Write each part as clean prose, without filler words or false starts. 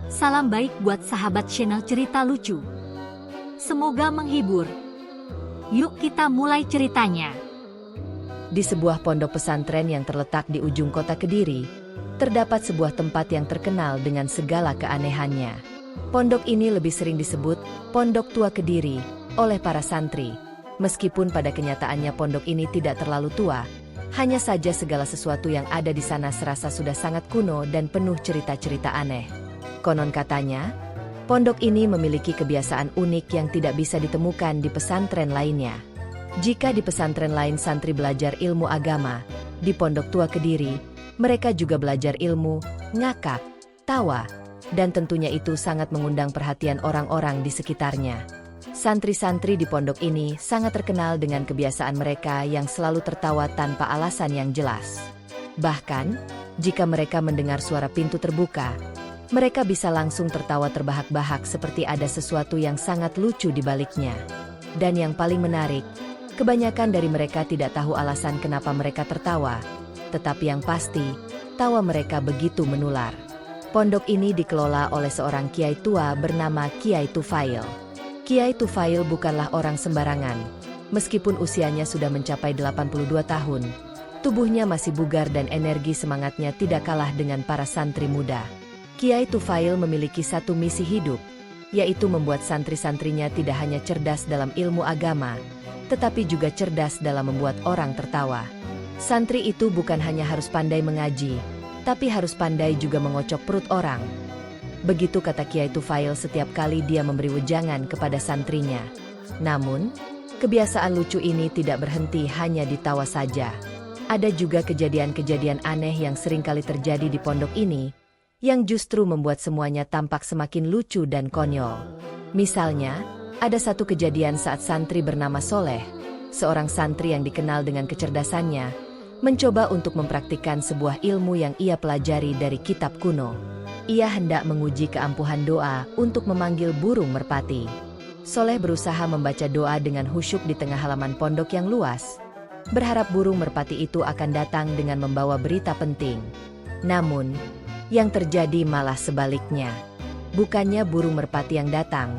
Salam baik buat sahabat channel cerita lucu. Semoga menghibur. Yuk kita mulai ceritanya. Di sebuah pondok pesantren yang terletak di ujung kota Kediri, terdapat sebuah tempat yang terkenal dengan segala keanehannya. Pondok ini lebih sering disebut Pondok Tua Kediri oleh para santri. Meskipun pada kenyataannya pondok ini tidak terlalu tua, hanya saja segala sesuatu yang ada di sana serasa sudah sangat kuno dan penuh cerita-cerita aneh. Konon katanya, pondok ini memiliki kebiasaan unik yang tidak bisa ditemukan di pesantren lainnya. Jika di pesantren lain santri belajar ilmu agama, di Pondok Tua Kediri, mereka juga belajar ilmu, ngakak, tawa, dan tentunya itu sangat mengundang perhatian orang-orang di sekitarnya. Santri-santri di pondok ini sangat terkenal dengan kebiasaan mereka yang selalu tertawa tanpa alasan yang jelas. Bahkan, jika mereka mendengar suara pintu terbuka, mereka bisa langsung tertawa terbahak-bahak seperti ada sesuatu yang sangat lucu di baliknya. Dan yang paling menarik, kebanyakan dari mereka tidak tahu alasan kenapa mereka tertawa, tetapi yang pasti, tawa mereka begitu menular. Pondok ini dikelola oleh seorang kiai tua bernama Kiai Tufail. Kiai Tufail bukanlah orang sembarangan. Meskipun usianya sudah mencapai 82 tahun, tubuhnya masih bugar dan energi semangatnya tidak kalah dengan para santri muda. Kiai Tufail memiliki satu misi hidup, yaitu membuat santri-santrinya tidak hanya cerdas dalam ilmu agama, tetapi juga cerdas dalam membuat orang tertawa. Santri itu bukan hanya harus pandai mengaji, tapi harus pandai juga mengocok perut orang. Begitu kata Kiai Tufail setiap kali dia memberi wejangan kepada santrinya. Namun, kebiasaan lucu ini tidak berhenti hanya di tawa saja. Ada juga kejadian-kejadian aneh yang sering kali terjadi di pondok ini, yang justru membuat semuanya tampak semakin lucu dan konyol. Misalnya, ada satu kejadian saat santri bernama Soleh, seorang santri yang dikenal dengan kecerdasannya, mencoba untuk mempraktikkan sebuah ilmu yang ia pelajari dari kitab kuno. Ia hendak menguji keampuhan doa untuk memanggil burung merpati. Soleh berusaha membaca doa dengan khusyuk di tengah halaman pondok yang luas, berharap burung merpati itu akan datang dengan membawa berita penting. Namun, yang terjadi malah sebaliknya. Bukannya burung merpati yang datang,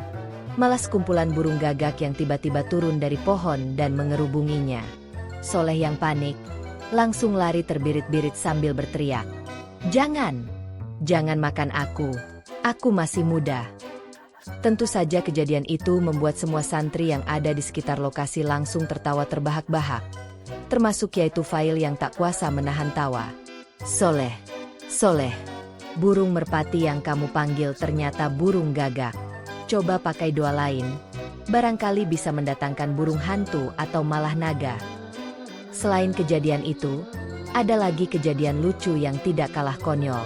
malah sekumpulan burung gagak yang tiba-tiba turun dari pohon dan mengerubunginya. Soleh yang panik, langsung lari terbirit-birit sambil berteriak, "Jangan! Jangan makan aku masih muda." Tentu saja kejadian itu membuat semua santri yang ada di sekitar lokasi langsung tertawa terbahak-bahak, termasuk Kiai Tufail yang tak kuasa menahan tawa. Soleh, burung merpati yang kamu panggil ternyata burung gagak. Coba pakai doa lain, barangkali bisa mendatangkan burung hantu atau malah naga. Selain kejadian itu, ada lagi kejadian lucu yang tidak kalah konyol.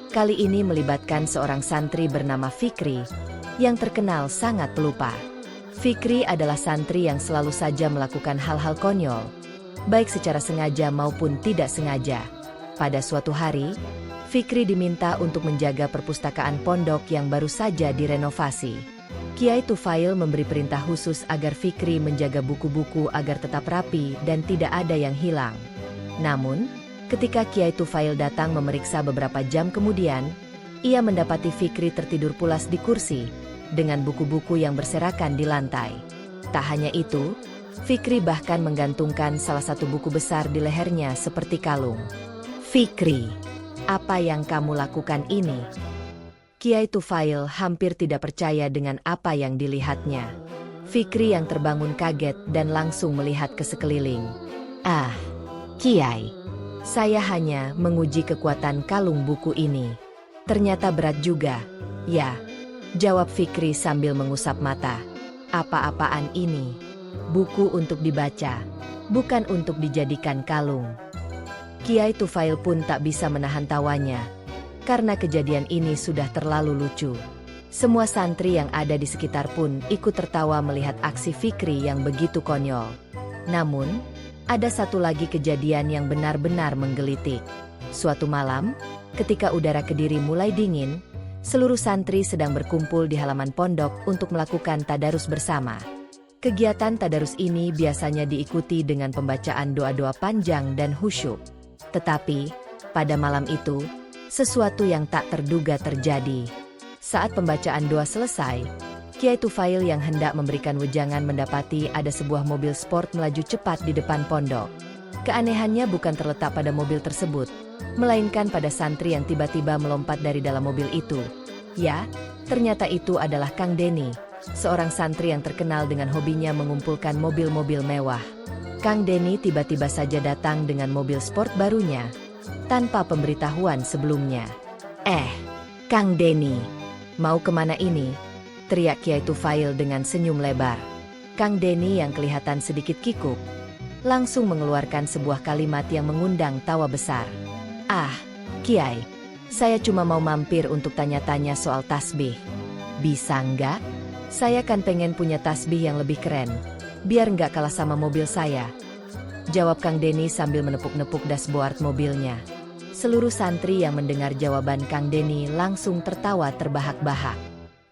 Kali ini melibatkan seorang santri bernama Fikri, yang terkenal sangat pelupa. Fikri adalah santri yang selalu saja melakukan hal-hal konyol, baik secara sengaja maupun tidak sengaja. Pada suatu hari, Fikri diminta untuk menjaga perpustakaan pondok yang baru saja direnovasi. Kiai Tufail memberi perintah khusus agar Fikri menjaga buku-buku agar tetap rapi dan tidak ada yang hilang. Namun, ketika Kiai Tufail datang memeriksa beberapa jam kemudian, ia mendapati Fikri tertidur pulas di kursi, dengan buku-buku yang berserakan di lantai. Tak hanya itu, Fikri bahkan menggantungkan salah satu buku besar di lehernya seperti kalung. "Fikri, apa yang kamu lakukan ini?" Kiai Tufail hampir tidak percaya dengan apa yang dilihatnya. Fikri yang terbangun kaget dan langsung melihat ke sekeliling. "Ah, Kiai, saya hanya menguji kekuatan kalung buku ini. Ternyata berat juga." "Ya," jawab Fikri sambil mengusap mata. "Apa-apaan ini? Buku untuk dibaca, bukan untuk dijadikan kalung." Kiai Tufail pun tak bisa menahan tawanya, karena kejadian ini sudah terlalu lucu. Semua santri yang ada di sekitar pun ikut tertawa melihat aksi Fikri yang begitu konyol. Namun, ada satu lagi kejadian yang benar-benar menggelitik. Suatu malam, ketika udara Kediri mulai dingin, seluruh santri sedang berkumpul di halaman pondok untuk melakukan tadarus bersama. Kegiatan tadarus ini biasanya diikuti dengan pembacaan doa-doa panjang dan khusyuk. Tetapi, pada malam itu, sesuatu yang tak terduga terjadi. Saat pembacaan doa selesai, Kiai Tufail yang hendak memberikan wejangan mendapati ada sebuah mobil sport melaju cepat di depan pondok. Keanehannya bukan terletak pada mobil tersebut, melainkan pada santri yang tiba-tiba melompat dari dalam mobil itu. Ya, ternyata itu adalah Kang Deni, seorang santri yang terkenal dengan hobinya mengumpulkan mobil-mobil mewah. Kang Deni tiba-tiba saja datang dengan mobil sport barunya, tanpa pemberitahuan sebelumnya. Kang Deni, mau kemana ini?" teriak Kiai Tufail dengan senyum lebar. Kang Deni yang kelihatan sedikit kikuk, langsung mengeluarkan sebuah kalimat yang mengundang tawa besar. Kiai, saya cuma mau mampir untuk tanya-tanya soal tasbih. Bisa nggak? Saya kan pengen punya tasbih yang lebih keren, biar nggak kalah sama mobil saya. Jawab Kang Deni sambil menepuk-nepuk dashboard mobilnya. Seluruh santri yang mendengar jawaban Kang Deni langsung tertawa terbahak-bahak.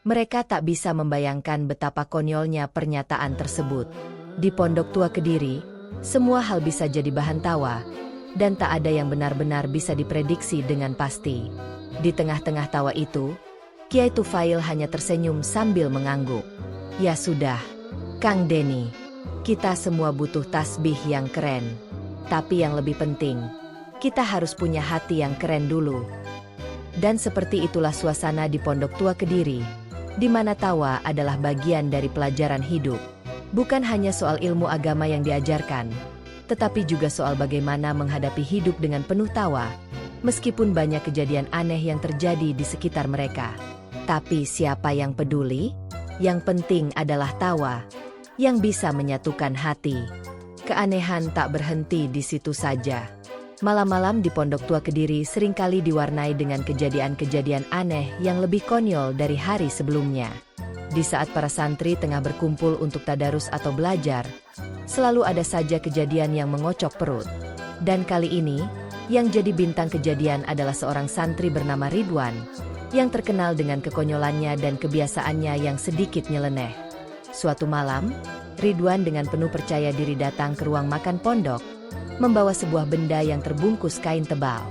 Mereka tak bisa membayangkan betapa konyolnya pernyataan tersebut. Di Pondok Tua Kediri, semua hal bisa jadi bahan tawa, dan tak ada yang benar-benar bisa diprediksi dengan pasti. Di tengah-tengah tawa itu, Kiai Tufail hanya tersenyum sambil mengangguk. "Ya sudah, Kang Deni, kita semua butuh tasbih yang keren. Tapi yang lebih penting, kita harus punya hati yang keren dulu." Dan seperti itulah suasana di Pondok Tua Kediri, di mana tawa adalah bagian dari pelajaran hidup. Bukan hanya soal ilmu agama yang diajarkan, tetapi juga soal bagaimana menghadapi hidup dengan penuh tawa, meskipun banyak kejadian aneh yang terjadi di sekitar mereka. Tapi siapa yang peduli? Yang penting adalah tawa, yang bisa menyatukan hati. Keanehan tak berhenti di situ saja. Malam-malam di Pondok Tua Kediri seringkali diwarnai dengan kejadian-kejadian aneh yang lebih konyol dari hari sebelumnya. Di saat para santri tengah berkumpul untuk tadarus atau belajar, selalu ada saja kejadian yang mengocok perut. Dan kali ini, yang jadi bintang kejadian adalah seorang santri bernama Ridwan, yang terkenal dengan kekonyolannya dan kebiasaannya yang sedikit nyeleneh. Suatu malam, Ridwan dengan penuh percaya diri datang ke ruang makan pondok, membawa sebuah benda yang terbungkus kain tebal.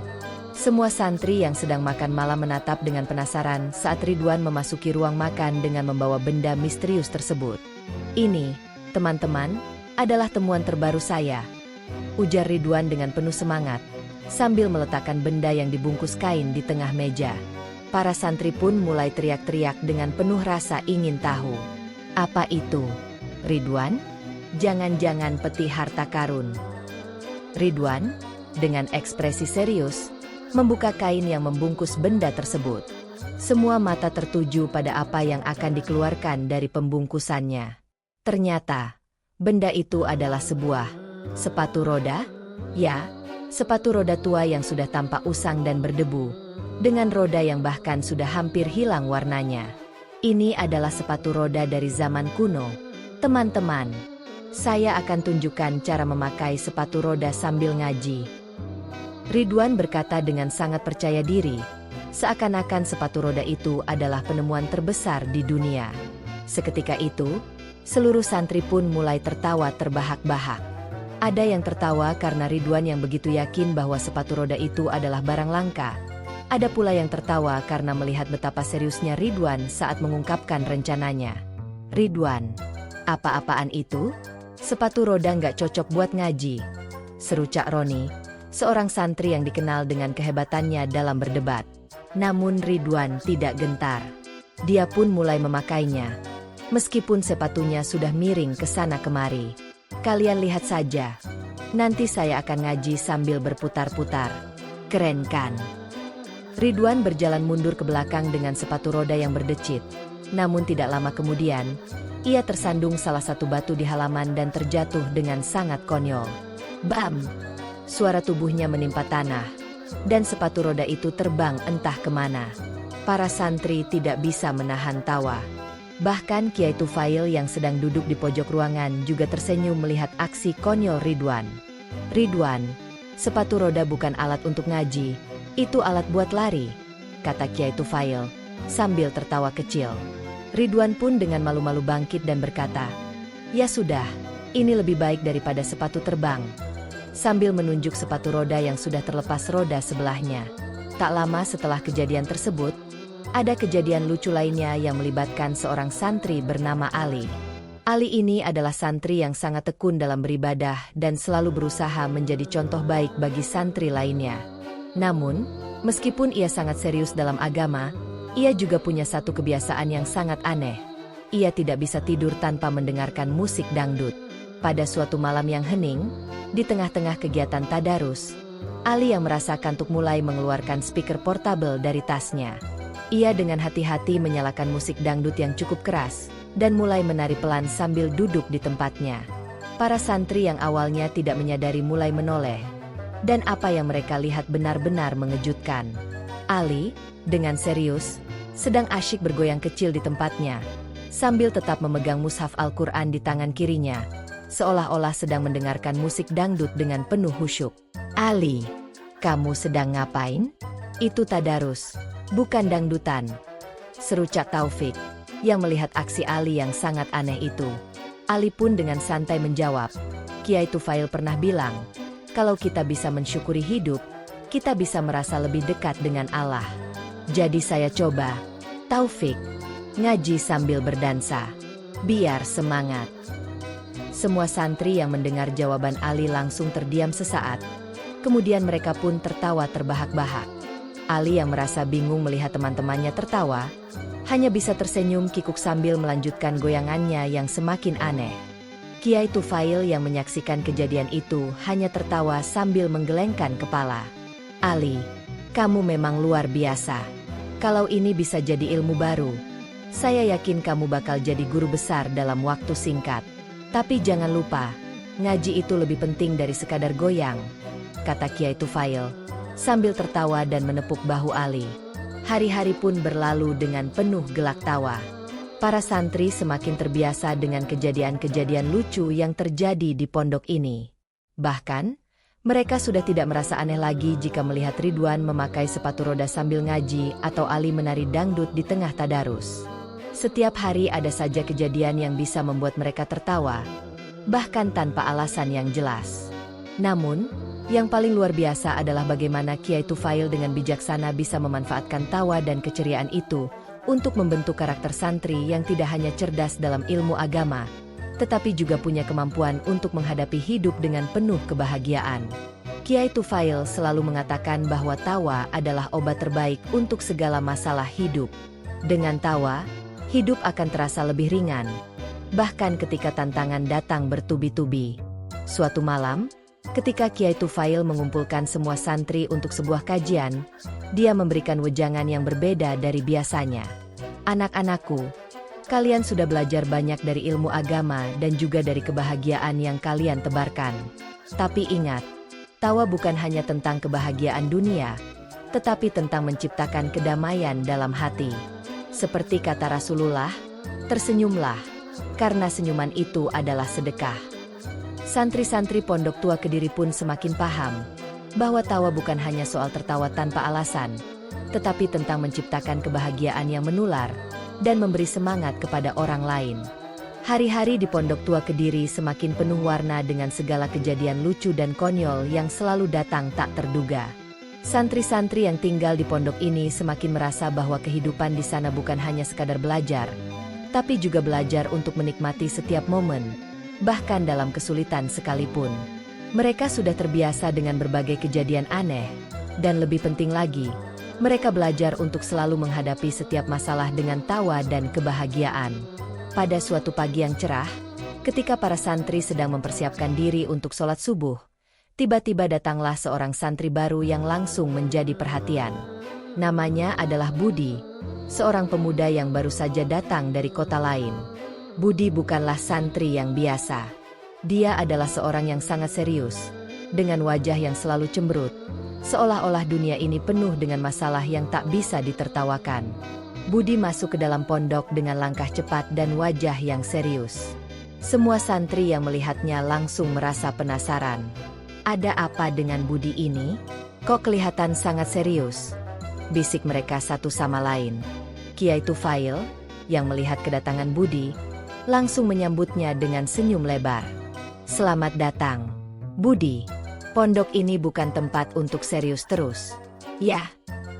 Semua santri yang sedang makan malam menatap dengan penasaran saat Ridwan memasuki ruang makan dengan membawa benda misterius tersebut. "Ini, teman-teman, adalah temuan terbaru saya," ujar Ridwan dengan penuh semangat, sambil meletakkan benda yang dibungkus kain di tengah meja. Para santri pun mulai teriak-teriak dengan penuh rasa ingin tahu. "Apa itu, Ridwan? Jangan-jangan peti harta karun?" Ridwan, dengan ekspresi serius, membuka kain yang membungkus benda tersebut. Semua mata tertuju pada apa yang akan dikeluarkan dari pembungkusannya. Ternyata, benda itu adalah sebuah sepatu roda. Ya, sepatu roda tua yang sudah tampak usang dan berdebu, dengan roda yang bahkan sudah hampir hilang warnanya. Ini adalah sepatu roda dari zaman kuno. Teman-teman, saya akan tunjukkan cara memakai sepatu roda sambil ngaji. Ridwan berkata dengan sangat percaya diri, seakan-akan sepatu roda itu adalah penemuan terbesar di dunia. Seketika itu, seluruh santri pun mulai tertawa terbahak-bahak. Ada yang tertawa karena Ridwan yang begitu yakin bahwa sepatu roda itu adalah barang langka. Ada pula yang tertawa karena melihat betapa seriusnya Ridwan saat mengungkapkan rencananya. "Ridwan, apa-apaan itu? Sepatu roda nggak cocok buat ngaji," seru Cak Roni, seorang santri yang dikenal dengan kehebatannya dalam berdebat. Namun Ridwan tidak gentar. Dia pun mulai memakainya, meskipun sepatunya sudah miring ke sana kemari. "Kalian lihat saja, nanti saya akan ngaji sambil berputar-putar. Keren kan?" Ridwan berjalan mundur ke belakang dengan sepatu roda yang berdecit. Namun tidak lama kemudian, ia tersandung salah satu batu di halaman dan terjatuh dengan sangat konyol. Bam! Suara tubuhnya menimpa tanah, dan sepatu roda itu terbang entah kemana. Para santri tidak bisa menahan tawa. Bahkan Kiai Tufail yang sedang duduk di pojok ruangan juga tersenyum melihat aksi konyol Ridwan. "Ridwan, sepatu roda bukan alat untuk ngaji, itu alat buat lari," kata Kiai Tufail, sambil tertawa kecil. Ridwan pun dengan malu-malu bangkit dan berkata, "Ya sudah, ini lebih baik daripada sepatu terbang," sambil menunjuk sepatu roda yang sudah terlepas roda sebelahnya. Tak lama setelah kejadian tersebut, Ada kejadian lucu lainnya yang melibatkan seorang santri bernama Ali. Ali ini adalah santri yang sangat tekun dalam beribadah dan selalu berusaha menjadi contoh baik bagi santri lainnya. Namun, meskipun ia sangat serius dalam agama, ia juga punya satu kebiasaan yang sangat aneh. Ia tidak bisa tidur tanpa mendengarkan musik dangdut. Pada suatu malam yang hening, di tengah-tengah kegiatan tadarus, Ali yang merasa kantuk mulai mengeluarkan speaker portable dari tasnya. Ia dengan hati-hati menyalakan musik dangdut yang cukup keras, dan mulai menari pelan sambil duduk di tempatnya. Para santri yang awalnya tidak menyadari mulai menoleh, dan apa yang mereka lihat benar-benar mengejutkan. Ali, dengan serius, sedang asyik bergoyang kecil di tempatnya, sambil tetap memegang mushaf Al-Quran di tangan kirinya, seolah-olah sedang mendengarkan musik dangdut dengan penuh khusyuk. Ali, kamu sedang ngapain? Itu tadarus, bukan dangdutan, seru Cak Taufik, yang melihat aksi Ali yang sangat aneh itu. Ali pun dengan santai menjawab, Kiai Tufail pernah bilang, kalau kita bisa mensyukuri hidup, kita bisa merasa lebih dekat dengan Allah. Jadi saya coba, Taufik, ngaji sambil berdansa, biar semangat. Semua santri yang mendengar jawaban Ali langsung terdiam sesaat, kemudian mereka pun tertawa terbahak-bahak. Ali yang merasa bingung melihat teman-temannya tertawa, hanya bisa tersenyum kikuk sambil melanjutkan goyangannya yang semakin aneh. Kiai Tufail yang menyaksikan kejadian itu hanya tertawa sambil menggelengkan kepala. Ali, kamu memang luar biasa. Kalau ini bisa jadi ilmu baru, saya yakin kamu bakal jadi guru besar dalam waktu singkat. Tapi jangan lupa, ngaji itu lebih penting dari sekadar goyang, kata Kiai Tufail, sambil tertawa dan menepuk bahu Ali. Hari-hari pun berlalu dengan penuh gelak tawa. Para santri semakin terbiasa dengan kejadian-kejadian lucu yang terjadi di pondok ini. Bahkan, mereka sudah tidak merasa aneh lagi jika melihat Ridwan memakai sepatu roda sambil ngaji atau Ali menari dangdut di tengah tadarus. Setiap hari ada saja kejadian yang bisa membuat mereka tertawa, bahkan tanpa alasan yang jelas. Namun, yang paling luar biasa adalah bagaimana Kiai Tufail dengan bijaksana bisa memanfaatkan tawa dan keceriaan itu untuk membentuk karakter santri yang tidak hanya cerdas dalam ilmu agama, tetapi juga punya kemampuan untuk menghadapi hidup dengan penuh kebahagiaan. Kiai Tufail selalu mengatakan bahwa tawa adalah obat terbaik untuk segala masalah hidup. Dengan tawa, hidup akan terasa lebih ringan, bahkan ketika tantangan datang bertubi-tubi. Suatu malam, ketika Kiai Tufail mengumpulkan semua santri untuk sebuah kajian, dia memberikan wejangan yang berbeda dari biasanya. Anak-anakku, kalian sudah belajar banyak dari ilmu agama dan juga dari kebahagiaan yang kalian tebarkan. Tapi ingat, tawa bukan hanya tentang kebahagiaan dunia, tetapi tentang menciptakan kedamaian dalam hati. Seperti kata Rasulullah, tersenyumlah, karena senyuman itu adalah sedekah. Santri-santri Pondok Tua Kediri pun semakin paham bahwa tawa bukan hanya soal tertawa tanpa alasan, tetapi tentang menciptakan kebahagiaan yang menular dan memberi semangat kepada orang lain. Hari-hari di Pondok Tua Kediri semakin penuh warna dengan segala kejadian lucu dan konyol yang selalu datang tak terduga. Santri-santri yang tinggal di pondok ini semakin merasa bahwa kehidupan di sana bukan hanya sekadar belajar, tapi juga belajar untuk menikmati setiap momen, bahkan dalam kesulitan sekalipun. Mereka sudah terbiasa dengan berbagai kejadian aneh, dan lebih penting lagi, mereka belajar untuk selalu menghadapi setiap masalah dengan tawa dan kebahagiaan. Pada suatu pagi yang cerah, ketika para santri sedang mempersiapkan diri untuk sholat subuh, tiba-tiba datanglah seorang santri baru yang langsung menjadi perhatian. Namanya adalah Budi, seorang pemuda yang baru saja datang dari kota lain. Budi bukanlah santri yang biasa. Dia adalah seorang yang sangat serius, dengan wajah yang selalu cemberut, seolah-olah dunia ini penuh dengan masalah yang tak bisa ditertawakan. Budi masuk ke dalam pondok dengan langkah cepat dan wajah yang serius. Semua santri yang melihatnya langsung merasa penasaran. Ada apa dengan Budi ini? Kok kelihatan sangat serius? Bisik mereka satu sama lain. Kiai Tufail, yang melihat kedatangan Budi, langsung menyambutnya dengan senyum lebar. Selamat datang, Budi. Pondok ini bukan tempat untuk serius terus. Ya,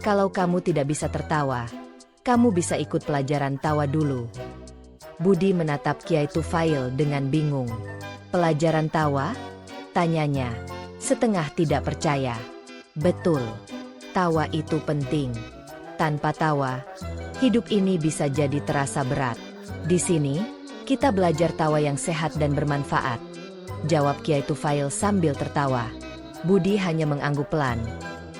kalau kamu tidak bisa tertawa, Kamu bisa ikut pelajaran tawa dulu. Budi menatap Kiai Tufail dengan bingung. Pelajaran tawa? Tanyanya, setengah tidak percaya. Betul, tawa itu penting. Tanpa tawa, hidup ini bisa jadi terasa berat. Di sini, kita belajar tawa yang sehat dan bermanfaat. Jawab Kiai Tufail sambil tertawa. Budi hanya mengangguk pelan.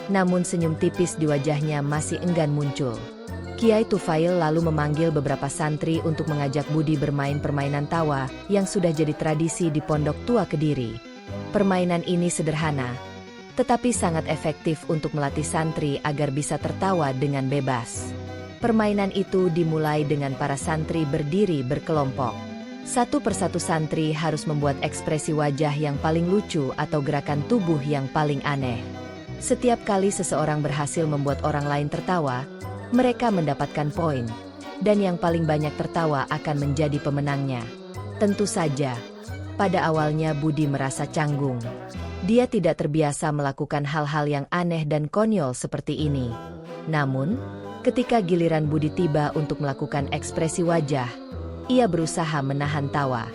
Namun senyum tipis di wajahnya masih enggan muncul. Kiai Tufail lalu memanggil beberapa santri untuk mengajak Budi bermain permainan tawa yang sudah jadi tradisi di Pondok Tua Kediri. Permainan ini sederhana, tetapi sangat efektif untuk melatih santri agar bisa tertawa dengan bebas. Permainan itu dimulai dengan para santri berdiri berkelompok. Satu persatu santri harus membuat ekspresi wajah yang paling lucu atau gerakan tubuh yang paling aneh. Setiap kali seseorang berhasil membuat orang lain tertawa, mereka mendapatkan poin, dan yang paling banyak tertawa akan menjadi pemenangnya. Tentu saja, pada awalnya Budi merasa canggung. Dia tidak terbiasa melakukan hal-hal yang aneh dan konyol seperti ini. Namun, ketika giliran Budi tiba untuk melakukan ekspresi wajah, ia berusaha menahan tawa.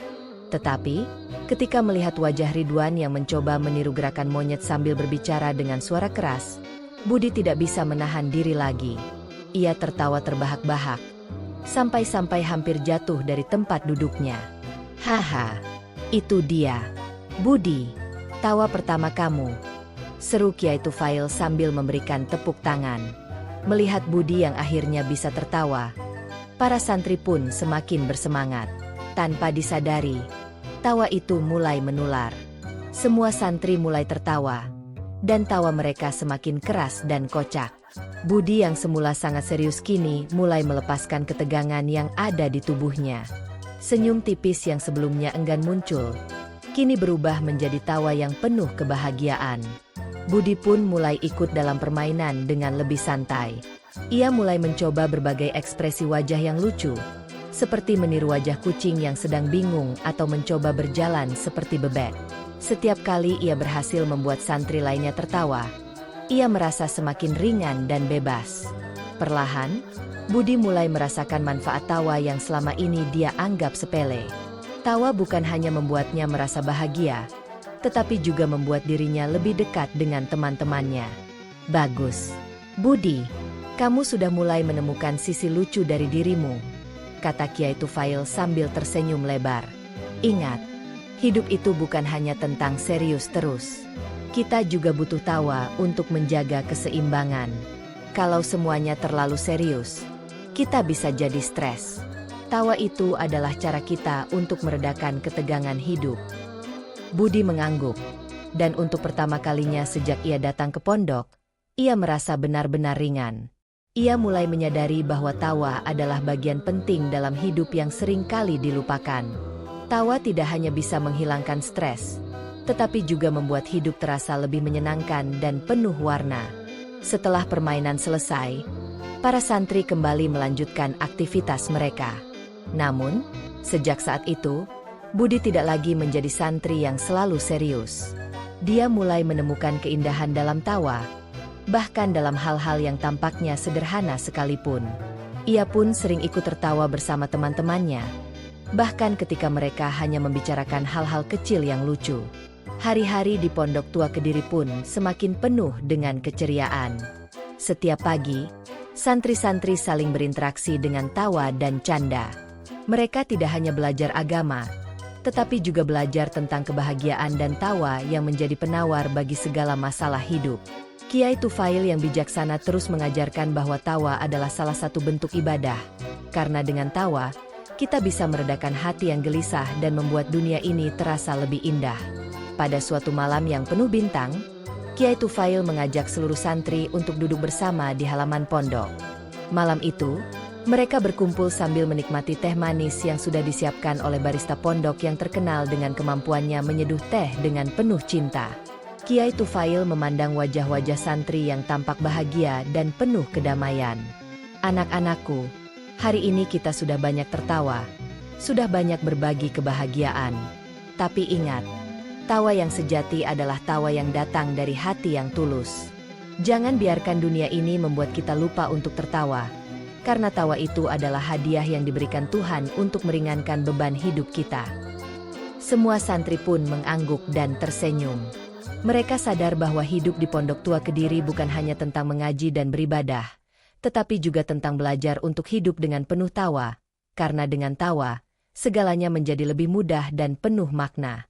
Tetapi, ketika melihat wajah Ridwan yang mencoba meniru gerakan monyet sambil berbicara dengan suara keras, Budi tidak bisa menahan diri lagi. Ia tertawa terbahak-bahak, sampai-sampai hampir jatuh dari tempat duduknya. Haha, itu dia, Budi, tawa pertama kamu, seru Kiai Tufail sambil memberikan tepuk tangan. Melihat Budi yang akhirnya bisa tertawa, para santri pun semakin bersemangat. Tanpa disadari, tawa itu mulai menular. Semua santri mulai tertawa, dan tawa mereka semakin keras dan kocak. Budi yang semula sangat serius kini mulai melepaskan ketegangan yang ada di tubuhnya. Senyum tipis yang sebelumnya enggan muncul, kini berubah menjadi tawa yang penuh kebahagiaan. Budi pun mulai ikut dalam permainan dengan lebih santai. Ia mulai mencoba berbagai ekspresi wajah yang lucu, seperti meniru wajah kucing yang sedang bingung atau mencoba berjalan seperti bebek. Setiap kali ia berhasil membuat santri lainnya tertawa, ia merasa semakin ringan dan bebas. Perlahan, Budi mulai merasakan manfaat tawa yang selama ini dia anggap sepele. Tawa bukan hanya membuatnya merasa bahagia, tetapi juga membuat dirinya lebih dekat dengan teman-temannya. Bagus, Budi, kamu sudah mulai menemukan sisi lucu dari dirimu, kata Kiai Tufail sambil tersenyum lebar. Ingat, hidup itu bukan hanya tentang serius terus. Kita juga butuh tawa untuk menjaga keseimbangan. Kalau semuanya terlalu serius, kita bisa jadi stres. Tawa itu adalah cara kita untuk meredakan ketegangan hidup. Budi mengangguk, dan untuk pertama kalinya sejak ia datang ke pondok, ia merasa benar-benar ringan. Ia mulai menyadari bahwa tawa adalah bagian penting dalam hidup yang sering kali dilupakan. Tawa tidak hanya bisa menghilangkan stres, tetapi juga membuat hidup terasa lebih menyenangkan dan penuh warna. Setelah permainan selesai, para santri kembali melanjutkan aktivitas mereka. Namun, sejak saat itu, Budi tidak lagi menjadi santri yang selalu serius. Dia mulai menemukan keindahan dalam tawa, bahkan dalam hal-hal yang tampaknya sederhana sekalipun. Ia pun sering ikut tertawa bersama teman-temannya, bahkan ketika mereka hanya membicarakan hal-hal kecil yang lucu. Hari-hari di Pondok Tua Kediri pun semakin penuh dengan keceriaan. Setiap pagi, santri-santri saling berinteraksi dengan tawa dan canda. Mereka tidak hanya belajar agama, tetapi juga belajar tentang kebahagiaan dan tawa yang menjadi penawar bagi segala masalah hidup. Kiai Tufail yang bijaksana terus mengajarkan bahwa tawa adalah salah satu bentuk ibadah. Karena dengan tawa, kita bisa meredakan hati yang gelisah dan membuat dunia ini terasa lebih indah. Pada suatu malam yang penuh bintang, Kiai Tufail mengajak seluruh santri untuk duduk bersama di halaman pondok. Malam itu, mereka berkumpul sambil menikmati teh manis yang sudah disiapkan oleh barista pondok yang terkenal dengan kemampuannya menyeduh teh dengan penuh cinta. Kiai Tufail memandang wajah-wajah santri yang tampak bahagia dan penuh kedamaian. Anak-anakku, hari ini kita sudah banyak tertawa, sudah banyak berbagi kebahagiaan. Tapi ingat, tawa yang sejati adalah tawa yang datang dari hati yang tulus. Jangan biarkan dunia ini membuat kita lupa untuk tertawa, karena tawa itu adalah hadiah yang diberikan Tuhan untuk meringankan beban hidup kita. Semua santri pun mengangguk dan tersenyum. Mereka sadar bahwa hidup di Pondok Tua Kediri bukan hanya tentang mengaji dan beribadah, tetapi juga tentang belajar untuk hidup dengan penuh tawa, karena dengan tawa, segalanya menjadi lebih mudah dan penuh makna.